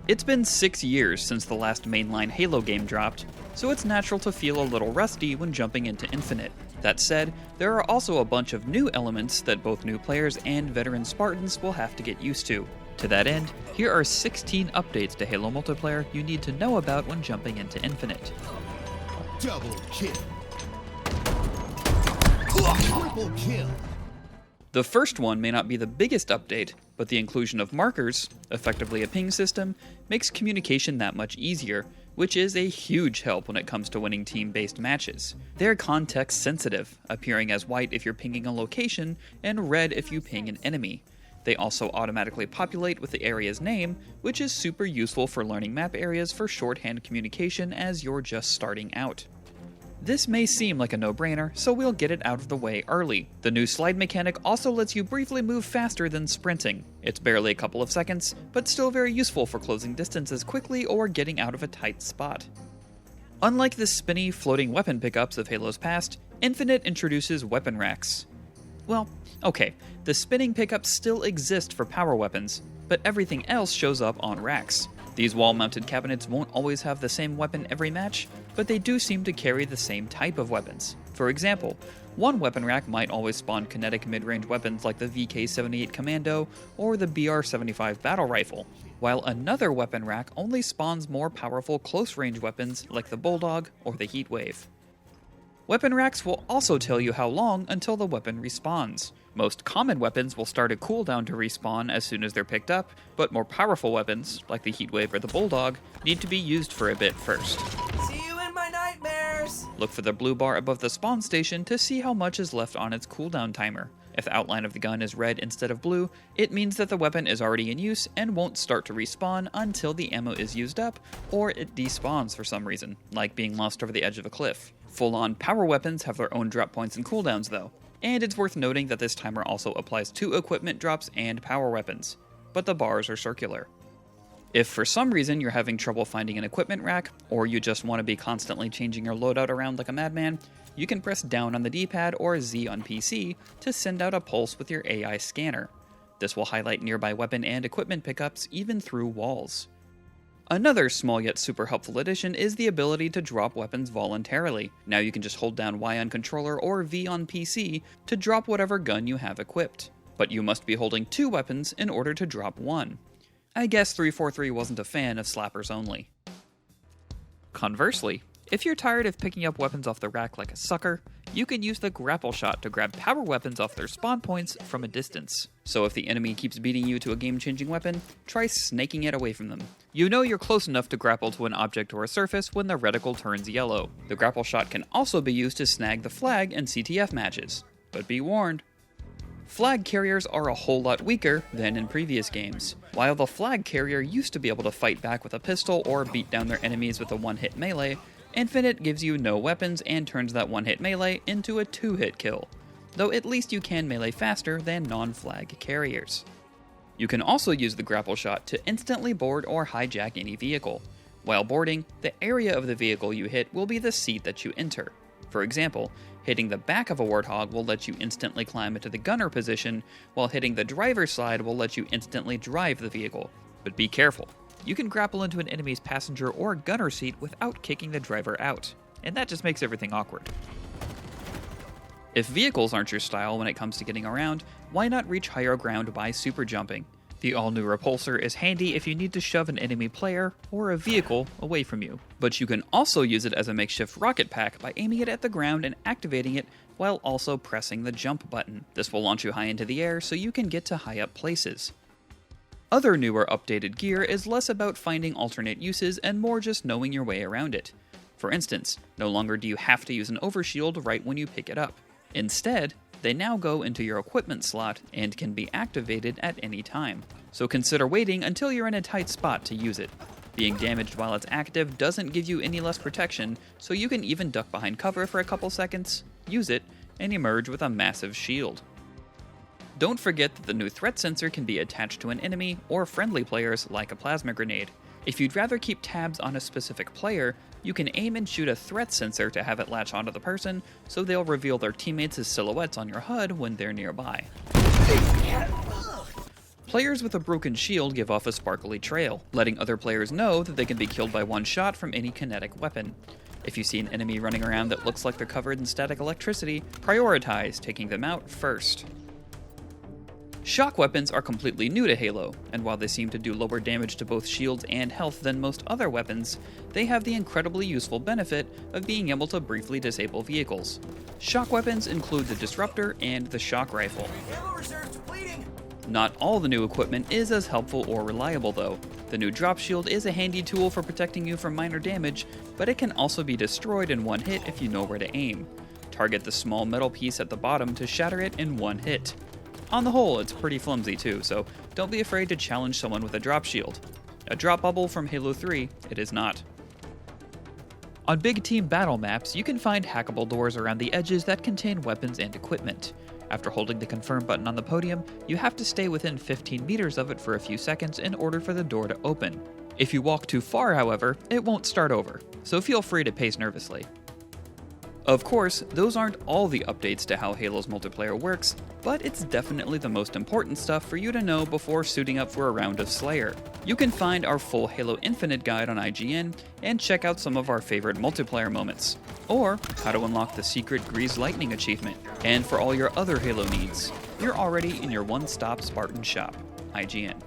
It's been 6 years since the last mainline Halo game dropped, so it's natural to feel a little rusty when jumping into Infinite. That said, there are also a bunch of new elements that both new players and veteran Spartans will have to get used to. To that end, here are 16 updates to Halo multiplayer you need to know about when jumping into Infinite. Double kill. Triple kill. The first one may not be the biggest update, but the inclusion of markers, effectively a ping system, makes communication that much easier, which is a huge help when it comes to winning team-based matches. They're context sensitive, appearing as white if you're pinging a location and red if you ping an enemy. They also automatically populate with the area's name, which is super useful for learning map areas for shorthand communication as you're just starting out. This may seem like a no-brainer, so we'll get it out of the way early. The new slide mechanic also lets you briefly move faster than sprinting. It's barely a couple of seconds, but still very useful for closing distances quickly or getting out of a tight spot. Unlike the spinny, floating weapon pickups of Halo's past, Infinite introduces weapon racks. Well, okay, the spinning pickups still exist for power weapons, but everything else shows up on racks. These wall-mounted cabinets won't always have the same weapon every match, but they do seem to carry the same type of weapons. For example, one weapon rack might always spawn kinetic mid-range weapons like the VK-78 Commando or the BR-75 Battle Rifle, while another weapon rack only spawns more powerful close-range weapons like the Bulldog or the Heatwave. Weapon racks will also tell you how long until the weapon respawns. Most common weapons will start a cooldown to respawn as soon as they're picked up, but more powerful weapons, like the Heatwave or the Bulldog, need to be used for a bit first. See you in my nightmares! Look for the blue bar above the spawn station to see how much is left on its cooldown timer. If the outline of the gun is red instead of blue, it means that the weapon is already in use and won't start to respawn until the ammo is used up, or it despawns for some reason, like being lost over the edge of a cliff. Full-on power weapons have their own drop points and cooldowns though, and it's worth noting that this timer also applies to equipment drops and power weapons, but the bars are circular. If for some reason you're having trouble finding an equipment rack, or you just want to be constantly changing your loadout around like a madman, you can press down on the D-pad or Z on PC to send out a pulse with your AI scanner. This will highlight nearby weapon and equipment pickups even through walls. Another small yet super helpful addition is the ability to drop weapons voluntarily. Now you can just hold down Y on controller or V on PC to drop whatever gun you have equipped. But you must be holding 2 weapons in order to drop one. I guess 343 wasn't a fan of slappers only. Conversely, if you're tired of picking up weapons off the rack like a sucker, you can use the Grapple Shot to grab power weapons off their spawn points from a distance. So if the enemy keeps beating you to a game-changing weapon, try snaking it away from them. You know you're close enough to grapple to an object or a surface when the reticle turns yellow. The Grapple Shot can also be used to snag the flag in CTF matches, but be warned. Flag carriers are a whole lot weaker than in previous games. While the flag carrier used to be able to fight back with a pistol or beat down their enemies with a one-hit melee, Infinite gives you no weapons and turns that one-hit melee into a 2-hit kill, though at least you can melee faster than non-flag carriers. You can also use the Grapple Shot to instantly board or hijack any vehicle. While boarding, the area of the vehicle you hit will be the seat that you enter. For example, hitting the back of a Warthog will let you instantly climb into the gunner position, while hitting the driver's side will let you instantly drive the vehicle. But be careful. You can grapple into an enemy's passenger or gunner seat without kicking the driver out, and that just makes everything awkward. If vehicles aren't your style when it comes to getting around, why not reach higher ground by super jumping? The all-new repulsor is handy if you need to shove an enemy player or a vehicle away from you, but you can also use it as a makeshift rocket pack by aiming it at the ground and activating it while also pressing the jump button. This will launch you high into the air so you can get to high up places. Other newer updated gear is less about finding alternate uses and more just knowing your way around it. For instance, no longer do you have to use an overshield right when you pick it up. Instead, they now go into your equipment slot and can be activated at any time. So consider waiting until you're in a tight spot to use it. Being damaged while it's active doesn't give you any less protection, so you can even duck behind cover for a couple seconds, use it, and emerge with a massive shield. Don't forget that the new threat sensor can be attached to an enemy or friendly players like a plasma grenade. If you'd rather keep tabs on a specific player, you can aim and shoot a threat sensor to have it latch onto the person, so they'll reveal their teammates as silhouettes on your HUD when they're nearby. Players with a broken shield give off a sparkly trail, letting other players know that they can be killed by one shot from any kinetic weapon. If you see an enemy running around that looks like they're covered in static electricity, prioritize taking them out first. Shock weapons are completely new to Halo, and while they seem to do lower damage to both shields and health than most other weapons, they have the incredibly useful benefit of being able to briefly disable vehicles. Shock weapons include the Disruptor and the Shock Rifle. Ammo reserves depleting. Not all the new equipment is as helpful or reliable though. The new Drop Shield is a handy tool for protecting you from minor damage, but it can also be destroyed in one hit if you know where to aim. Target the small metal piece at the bottom to shatter it in one hit. On the whole, it's pretty flimsy too, so don't be afraid to challenge someone with a drop shield. A drop bubble from Halo 3, it is not. On big team battle maps, you can find hackable doors around the edges that contain weapons and equipment. After holding the confirm button on the podium, you have to stay within 15 meters of it for a few seconds in order for the door to open. If you walk too far, however, it won't start over, so feel free to pace nervously. Of course, those aren't all the updates to how Halo's multiplayer works, but it's definitely the most important stuff for you to know before suiting up for a round of Slayer. You can find our full Halo Infinite guide on IGN, and check out some of our favorite multiplayer moments, or how to unlock the secret Grease Lightning achievement. And for all your other Halo needs, you're already in your one-stop Spartan shop, IGN.